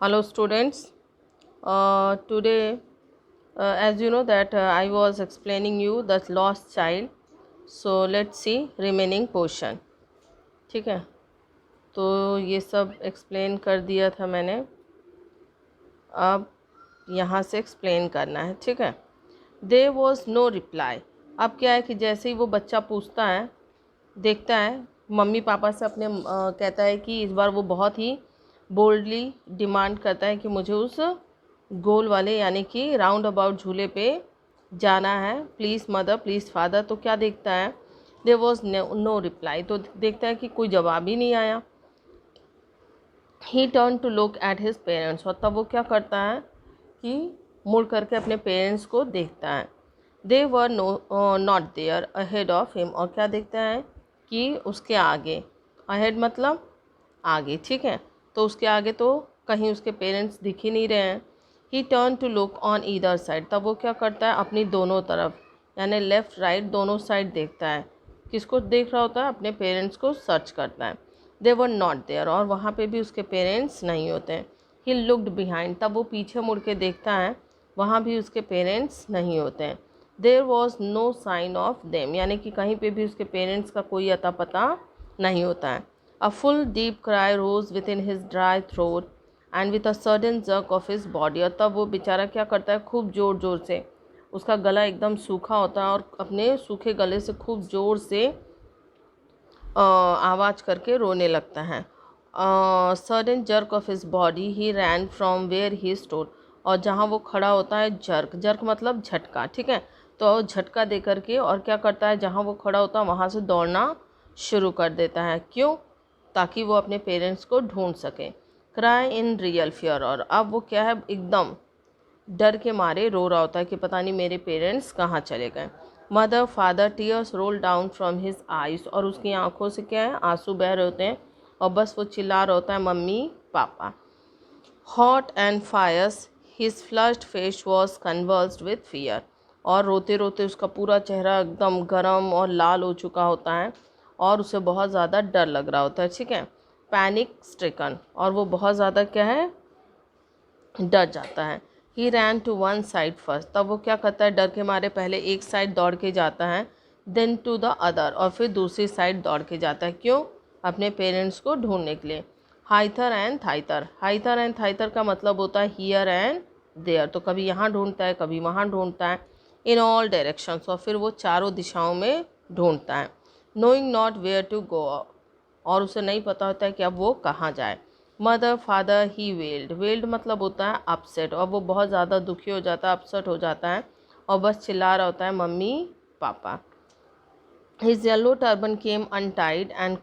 Hello students. Today as you know that I was explaining you the lost child. So let's see remaining portion. ठीक है, तो ये सब explain कर दिया था मैंने, अब यहाँ से एक्सप्लेन करना है। ठीक है, देयर वॉज नो रिप्लाई। अब क्या है कि जैसे ही वो बच्चा पूछता है, देखता है मम्मी पापा से अपने कहता है कि इस बार वो बहुत ही बोल्डली डिमांड करता है कि मुझे उस गोल वाले यानी कि राउंड अबाउट झूले पे जाना है, प्लीज़ मदर प्लीज़ फादर। तो क्या देखता है, देयर वॉज नो रिप्लाई। तो देखता है कि कोई जवाब ही नहीं आया। He turn to look at his parents, और तब वो क्या करता है कि मुड़ करके अपने पेरेंट्स को देखता है। They were not there ahead of him, और क्या देखता है कि उसके आगे, अहेड मतलब आगे, ठीक है, तो उसके आगे तो कहीं उसके पेरेंट्स दिख ही नहीं रहे हैं। He turn to look on either side, तब वो क्या करता है अपनी दोनों तरफ यानी लेफ़्ट राइट दोनों साइड देखता है। किसको देख रहा होता है, अपने पेरेंट्स को सर्च करता है। दे वर नॉट देयर, और वहाँ पे भी उसके पेरेंट्स नहीं होते हैं। ही लुक्ड बिहाइंड, तब वो पीछे मुड़ के देखता है, वहाँ भी उसके पेरेंट्स नहीं होते हैं। There was no sign of them, यानी कि कहीं पे भी उसके पेरेंट्स का कोई अता पता नहीं होता है। A full deep cry rose within his dry throat and with a sudden jerk of his body, और तब वो बेचारा क्या करता है, खूब ज़ोर ज़ोर से, उसका गला एकदम सूखा होता है और अपने सूखे गले से खूब ज़ोर से आवाज़ करके रोने लगता है। Sudden jerk of his body he ran from where he stood, और जहाँ वो खड़ा होता है, जर्क जर्क मतलब झटका, ठीक है, तो झटका दे करके और क्या करता है, जहाँ वो खड़ा होता है वहाँ से दौड़ना शुरू कर देता है। क्यों, ताकि वो अपने पेरेंट्स को ढूंढ सके। क्राई इन रियल फियर, और अब वो क्या है, एकदम डर के मारे रो रहा होता है कि पता नहीं मेरे पेरेंट्स कहाँ चले गए। Mother father tears roll down from his eyes, और उसकी आंखों से क्या है, आंसू बह रहे होते हैं, और बस वो चिल्ला रहा होता है मम्मी पापा। Hot and fires his flushed face was convulsed with fear, और रोते रोते उसका पूरा चेहरा एकदम गर्म और लाल हो चुका होता है और उसे बहुत ज़्यादा डर लग रहा होता है। ठीक है, पैनिक स्ट्रिकन, और वो बहुत ज़्यादा क्या है, डर जाता है। He ran to one side first, तब वो क्या करता है, डर के मारे पहले एक साइड दौड़ के जाता है, देन टू द अदर, और फिर दूसरी साइड दौड़ के जाता है। क्यों, अपने पेरेंट्स को ढूंढने के लिए। हाइथर एंड थाइथर, हाइथर एंड थाइथर का मतलब होता है हियर एंड देयर, तो कभी यहाँ ढूंढता है कभी वहाँ ढूंढता है। इन ऑल डायरेक्शंस, और फिर वो चारों दिशाओं में ढूंढता है। Knowing not where to go, और उसे नहीं पता होता है कि अब वो कहाँ जाए। मदर फादर ही वेल्ड, वेल्ड मतलब होता है अपसेट, और वो बहुत ज़्यादा दुखी हो जाता है, अपसेट हो जाता है और बस चिल्ला रहा होता है मम्मी पापा। His yellow turban came untied and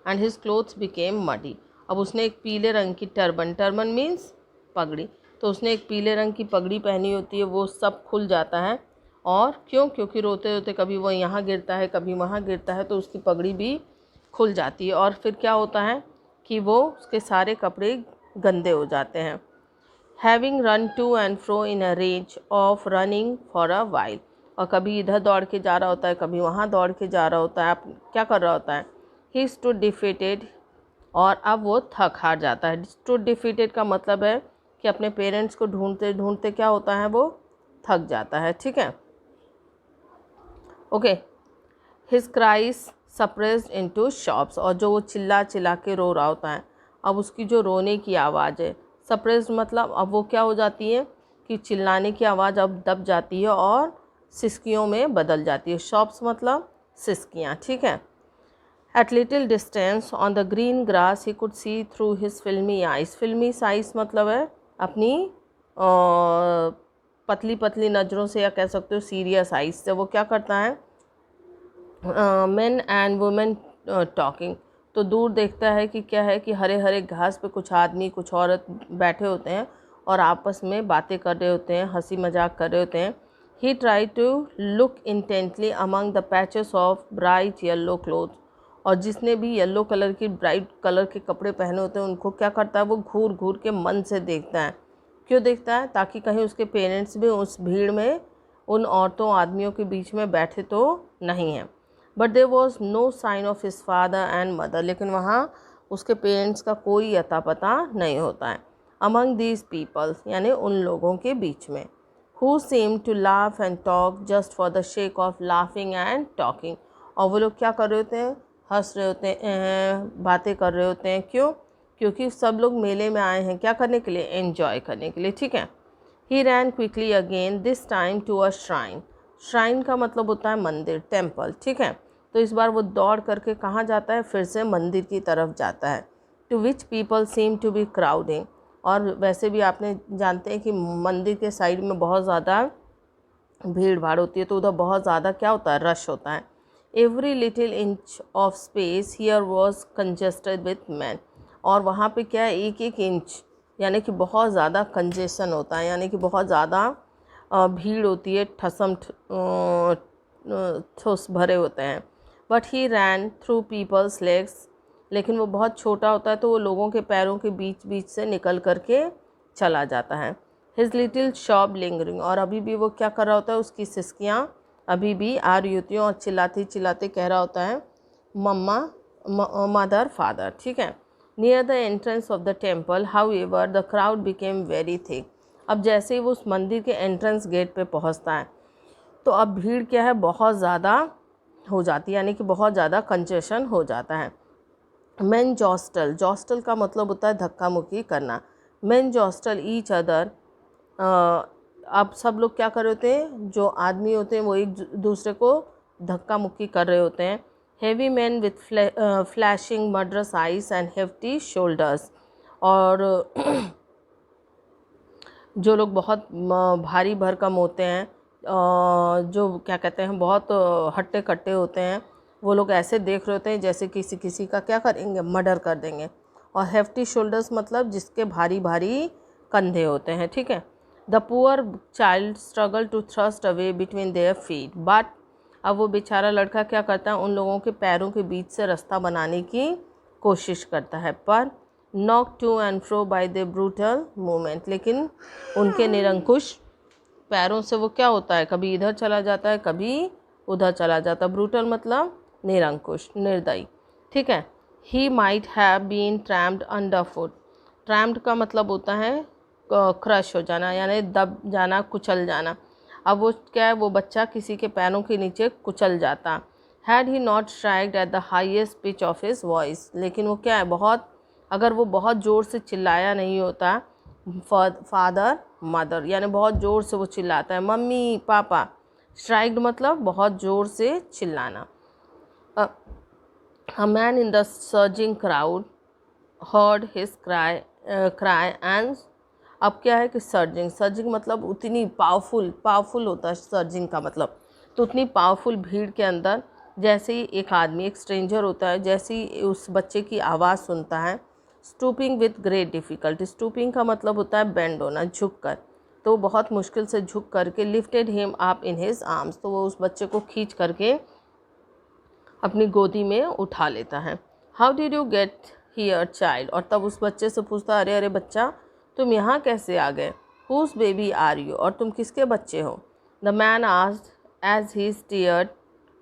his clothes became muddy, अब उसने एक पीले रंग की टर्बन, टर्बन मीन्स पगड़ी, तो उसने एक पीले रंग की पगड़ी पहनी होती है, वो सब खुल जाता है। और क्यों, क्योंकि रोते रोते कभी वो यहाँ गिरता है कभी वहाँ गिरता है, तो उसकी पगड़ी भी खुल जाती है, और फिर क्या होता है कि वो उसके सारे कपड़े गंदे हो जाते हैं। Having run to and fro in a range of running for a while, और कभी इधर दौड़ के जा रहा होता है कभी वहाँ दौड़ के जा रहा होता है, आप क्या कर रहा होता है। ही स्टूड डिफीटेड, और अब वो थक हार जाता है। स्टूड डिफीटेड का मतलब है कि अपने पेरेंट्स को ढूंढते ढूंढते क्या होता है, वो थक जाता है। ठीक है, okay. His cries suppressed into shops, और जो वो चिल्ला चिल्ला के रो रहा होता है, अब उसकी जो रोने की आवाज़ है, सप्रेस्ड मतलब अब वो क्या हो जाती है कि चिल्लाने की आवाज़ अब दब जाती है और सिसकियों में बदल जाती है। शॉप्स मतलब सिसकियाँ, ठीक है। At little distance on the green grass he could see through his filmy eyes, filmy eyes मतलब है अपनी पतली पतली नज़रों से, या कह सकते हो सीरियस आइज से, वो क्या करता है, मेन एंड वुमेन टॉकिंग, तो दूर देखता है कि क्या है कि हरे हरे घास पे कुछ आदमी कुछ औरत बैठे होते हैं और आपस में बातें कर रहे होते हैं, हंसी मजाक कर रहे होते हैं। He try to look intently among the patches of bright yellow cloth, और जिसने भी येलो कलर की ब्राइट कलर के कपड़े पहने होते हैं उनको क्या करता है, वो घूर घूर के मन से देखता है। क्यों देखता है, ताकि कहीं उसके पेरेंट्स भी उस भीड़ में उन औरतों आदमियों के बीच में बैठे तो नहीं हैं। But there was no sign of his father and mother, लेकिन वहाँ उसके पेरेंट्स का कोई अता पता नहीं होता है। अमंग दीज पीपल्स यानी उन लोगों के बीच में, who seem to laugh and talk just for the sake of laughing and talking. और वो लोग क्या कर रहे होते हैं, हंस रहे होते हैं, बातें कर रहे होते हैं। क्यों? क्योंकि सब लोग मेले में आए हैं क्या करने के लिए, एंजॉय करने के लिए, ठीक है। He ran quickly again this time to a shrine. Shrine का मतलब होता है मंदिर, टेम्पल, ठीक है। तो इस बार वो दौड़ करके कहाँ जाता है, फिर से मंदिर की तरफ जाता है। To which people seem to be crowding. और वैसे भी आपने जानते हैं कि मंदिर के साइड में बहुत ज़्यादा भीड़ भाड़ होती है, तो उधर बहुत ज़्यादा क्या होता है, रश होता है। Every little inch of space here was congested with man. और वहाँ पे क्या है, एक एक इंच यानी कि बहुत ज़्यादा कंजेशन होता है, यानी कि बहुत ज़्यादा भीड़ होती है, ठसम ठुस भरे होते हैं। But he ran through people's legs. लेकिन वो बहुत छोटा होता है तो वो लोगों के पैरों के बीच बीच से निकल करके चला जाता है। His little shop lingering. और अभी भी वो क्या कर रहा होता है, उसकी सिसकियाँ अभी भी आ रही होती हैं और चिल्लाते चिल्लाते कह रहा होता है मम्मा, मदर, फादर, ठीक है। Near the entrance of the temple how ever the crowd became very thick. अब जैसे ही वो उस मंदिर के एंट्रेंस गेट पे पहुंचता है तो अब भीड़ क्या है, बहुत ज़्यादा हो जाती है, यानी कि बहुत ज़्यादा कंजेशन हो जाता है। मेन जॉस्टल, जॉस्टल का मतलब होता है धक्का मुक्की करना। Main jostle each other. अब सब लोग क्या कर रहे होते हैं, जो आदमी होते हैं वो एक दूसरे को धक्का मुक्की कर रहे होते हैं। Heavy man with flashing murderous eyes and hefty shoulders. और जो लोग बहुत भारी भरकम होते हैं, जो क्या कहते हैं, बहुत हट्टे कट्टे होते हैं, वो लोग ऐसे देख रहे होते हैं जैसे किसी किसी का क्या करेंगे, मर्डर कर देंगे। और हेफ्टी शोल्डर्स मतलब जिसके भारी भारी कंधे होते हैं, ठीक है। The poor child struggle to thrust away between their feet. बट अब वो बेचारा लड़का क्या करता है, उन लोगों के पैरों के बीच से रास्ता बनाने की कोशिश करता है, पर knock to and fro by the brutal movement. लेकिन उनके निरंकुश पैरों से वो क्या होता है, कभी इधर चला जाता है, कभी उधर चला जाता है। ब्रूटल मतलब निरंकुश, निर्दयी, ठीक है। He might have been tramped under foot. Tramped का मतलब होता है क्रश हो जाना, यानी दब जाना, कुचल जाना। अब वो क्या है, वो बच्चा किसी के पैरों के नीचे कुचल जाता। Had he not स्ट्राइक्ड at the highest pitch of his voice. लेकिन वो क्या है, बहुत, अगर वो बहुत ज़ोर से चिल्लाया नहीं होता, फादर मदर यानी बहुत ज़ोर से वो चिल्लाता है, मम्मी पापा। स्ट्राइक्ड मतलब बहुत ज़ोर से चिल्लाना। A man in the surging crowd heard his cry and अब क्या है कि सर्जिंग मतलब उतनी पावरफुल होता है सर्जिंग का मतलब। तो उतनी पावरफुल भीड़ के अंदर जैसे ही एक आदमी, एक स्ट्रेंजर होता है, जैसे ही उस बच्चे की आवाज़ सुनता है, stooping with great difficulty. Stooping का मतलब होता है बेंड होना, झुक कर। तो बहुत मुश्किल से झुक करके lifted him up in his arms. तो वो उस बच्चे को खींच करके अपनी गोदी में उठा लेता है। How did you get here child. और तब उस बच्चे से पूछता, अरे अरे बच्चा, तुम यहाँ कैसे आ गए। Whose baby are you. और तुम किसके बच्चे हो। The man asked as he steered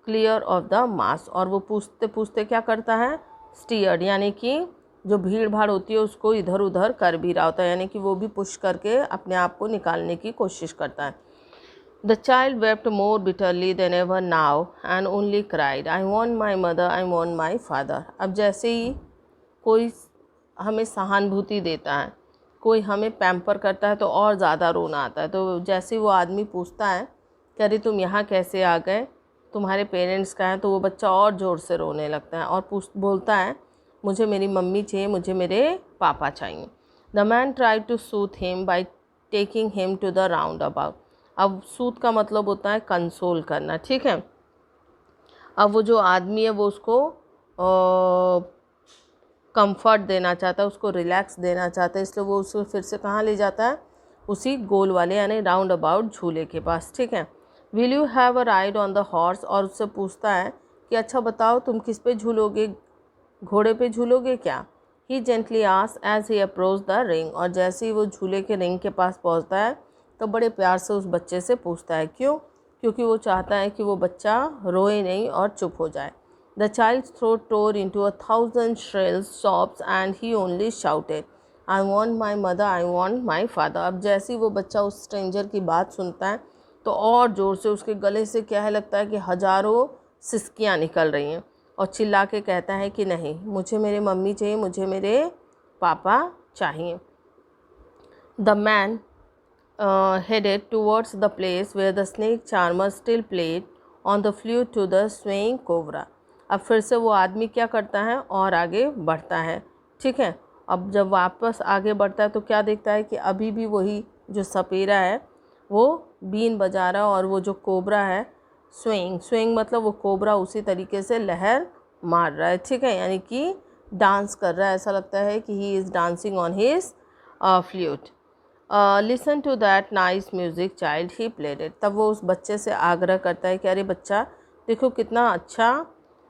clear of the mass. और वो पूछते पूछते क्या करता है, स्टीयर्ड यानी कि जो भीड़ भाड़ होती है उसको इधर उधर कर भी रहा होता है, यानी कि वो भी पुश करके अपने आप को निकालने की कोशिश करता है। The child wept more bitterly than ever now and only cried, I want my mother, I want my father. अब जैसे ही कोई हमें सहानुभूति देता है, कोई हमें पैम्पर करता है तो और ज़्यादा रोना आता है। तो जैसे वो आदमी पूछता है कि अरे तुम यहाँ कैसे आ गए, तुम्हारे पेरेंट्स का है, तो वो बच्चा और ज़ोर से रोने लगता है और बोलता है मुझे मेरी मम्मी चाहिए, मुझे मेरे पापा चाहिए। The man try to soothe him by taking him to the roundabout. अब सूत का मतलब होता है कंसोल करना, ठीक है। अब वो जो आदमी है वो उसको कंफर्ट देना चाहता है, उसको रिलैक्स देना चाहता है, इसलिए वो उसको फिर से कहाँ ले जाता है, उसी गोल वाले यानी राउंड अबाउट झूले के पास, ठीक है। Will you have a ride on the horse. और उससे पूछता है कि अच्छा बताओ तुम किस पे झूलोगे, घोड़े पे झूलोगे क्या। He gently asked as he approach the ring. और जैसे ही वो झूले के रिंग के पास पहुँचता है तो बड़े प्यार से उस बच्चे से पूछता है, क्यों, क्योंकि वो चाहता है कि वो बच्चा रोए नहीं और चुप हो जाए। The child's throat tore into 1,000 shrill sobs and he only shouted, I want my mother, I want my father. अब जैसे ही वो बच्चा उस स्ट्रेंजर की बात सुनता है तो और ज़ोर से उसके गले से क्या है, लगता है कि हज़ारों सिसकियाँ निकल रही हैं, और चिल्ला के कहता है कि नहीं, मुझे मेरे मम्मी चाहिए, मुझे मेरे पापा चाहिए। The man headed towards the place where the snake charmer still played on the flute to the swaying cobra। अब फिर से वो आदमी क्या करता है और आगे बढ़ता है, ठीक है। अब जब वापस आगे बढ़ता है तो क्या देखता है कि अभी भी वही जो सपेरा है वो बीन बजा रहा है, और वो जो कोबरा है स्विंग, स्विंग मतलब वो कोबरा उसी तरीके से लहर मार रहा है, ठीक है, यानी कि डांस कर रहा है। ऐसा लगता है कि he is dancing on his flute. Listen to that nice music child, he played it. तब वो उस बच्चे से आग्रह करता है कि अरे बच्चा देखो कितना अच्छा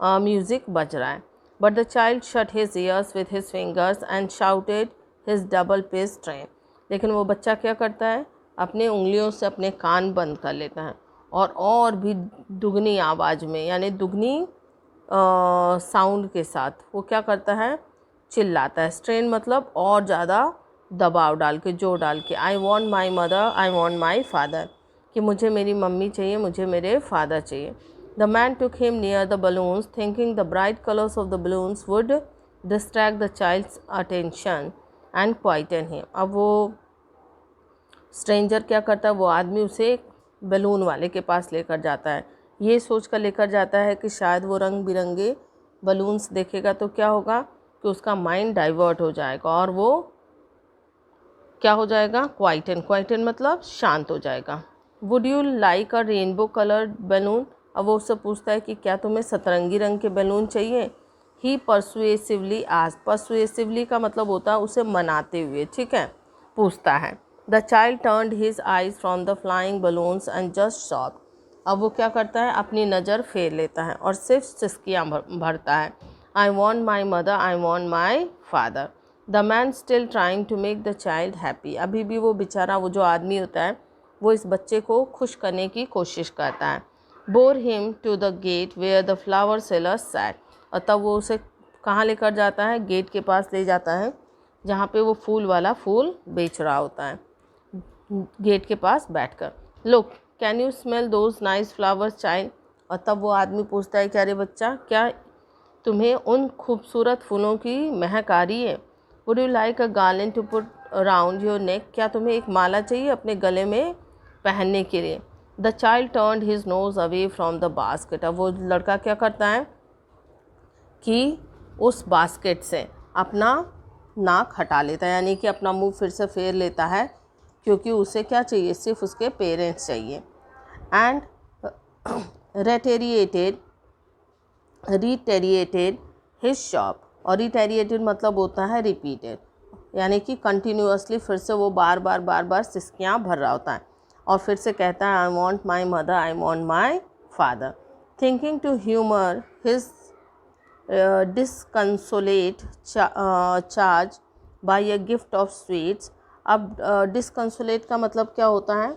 म्यूज़िक बज रहा है। But the child shut his years with his fingers and shouted his double pitch train. लेकिन वो बच्चा क्या करता है, अपने उंगलियों से अपने कान बंद कर लेता है और भी दुगनी आवाज़ में, यानी दुगनी साउंड के साथ वो क्या करता है, चिल्लाता है। स्ट्रेन मतलब और ज़्यादा दबाव डाल के, जोर डाल के। I want my mother, I want my father, कि मुझे मेरी मम्मी चाहिए, मुझे मेरे फादर चाहिए। The man took him near the balloons thinking the bright colours of the balloons would distract the child's attention and quieten him. अब वो stranger क्या करता है, वो आदमी उसे बैलून वाले के पास लेकर जाता है। ये सोच कर लेकर जाता है कि शायद वो रंग बिरंगे बलून्स देखेगा तो क्या होगा कि उसका माइंड डाइवर्ट हो जाएगा और वो क्या हो जाएगा, क्वाइटन, क्वाइटन मतलब शांत हो जाएगा। Would you like a rainbow coloured balloon. अब वो उससे पूछता है कि क्या तुम्हें सतरंगी रंग के बैलून चाहिए। ही परसुएसिवली आज, परसुएसिवली का मतलब होता है उसे मनाते हुए, ठीक है, पूछता है। The child turned his eyes from the flying balloons and just shop. अब वो क्या करता है, अपनी नज़र फेर लेता है और सिर्फ सिसकियाँ भरता है। I want my mother, I want my father. The man still trying to make the child happy. अभी भी वो बेचारा, वो जो आदमी होता है वो इस बच्चे को खुश करने की कोशिश करता है। Bore him to the gate where the flower seller sat. और तब वो उसे कहाँ लेकर जाता है, गेट के पास ले जाता है जहाँ पे वो फूल वाला फूल बेच रहा होता है, गेट के पास बैठकर। Look can you smell those nice flowers child. और तब वो आदमी पूछता है कि अरे बच्चा, क्या तुम्हें उन खूबसूरत फूलों की महक आ रही है। Would you like a garland to put around your neck. क्या तुम्हें एक माला चाहिए अपने गले में पहनने के लिए। The child turned his nose away from the basket. अब वो लड़का क्या करता है कि उस बास्केट से अपना नाक हटा लेता है, यानी कि अपना मुंह फिर से फेर लेता है, क्योंकि उसे क्या चाहिए, सिर्फ उसके पेरेंट्स चाहिए। And reiterated his shop. और रिटेरिएटेड मतलब होता है रिपीटेड, यानी कि कंटिन्यूअसली, फिर से वो बार बार सिसकियाँ भर रहा होता है और फिर से कहता है I want my mother, I want my father. Thinking to humour his disconsolate charge by a gift of sweets. अब डिसकंसोलेट का मतलब क्या होता है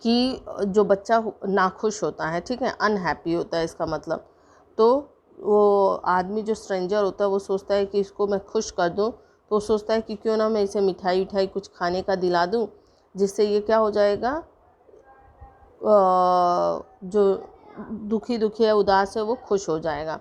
कि जो बच्चा नाखुश होता है, ठीक है, अनहैप्पी होता है इसका मतलब। तो वो आदमी जो स्ट्रेंजर होता है वो सोचता है कि इसको मैं खुश कर दूं, तो सोचता है कि क्यों ना मैं इसे मिठाई उठाई कुछ खाने का दिला दूं, जिससे ये क्या हो जाएगा, जो दुखी है, उदास है, वो खुश हो जाएगा।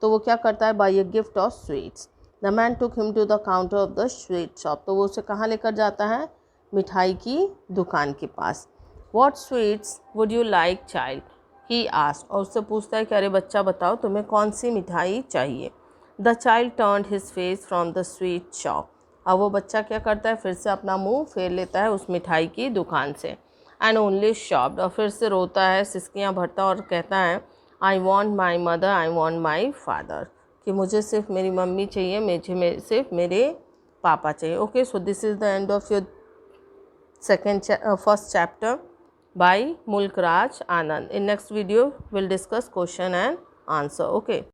तो वो क्या करता है, buy a gift of sweets. The man took him to the counter of the sweet shop. तो वो उसे कहाँ लेकर जाता है, मिठाई की दुकान के पास। What sweets would you like child? He asked। और उससे पूछता है कि अरे बच्चा बताओ तुम्हें कौन सी मिठाई चाहिए। The child turned his face from the sweet shop। अब वो बच्चा क्या करता है, फिर से अपना मुंह फेर लेता है उस मिठाई की दुकान से। And only shopped। और फिर से रोता है, सिसकियाँ भरता और कहता है I want my mother, I want my father, कि मुझे सिर्फ मेरी मम्मी चाहिए, मुझे सिर्फ मेरे पापा चाहिए। Okay, so this is the end of your first chapter by Mulk Raj Anand. In next video we'll discuss question and answer. Okay.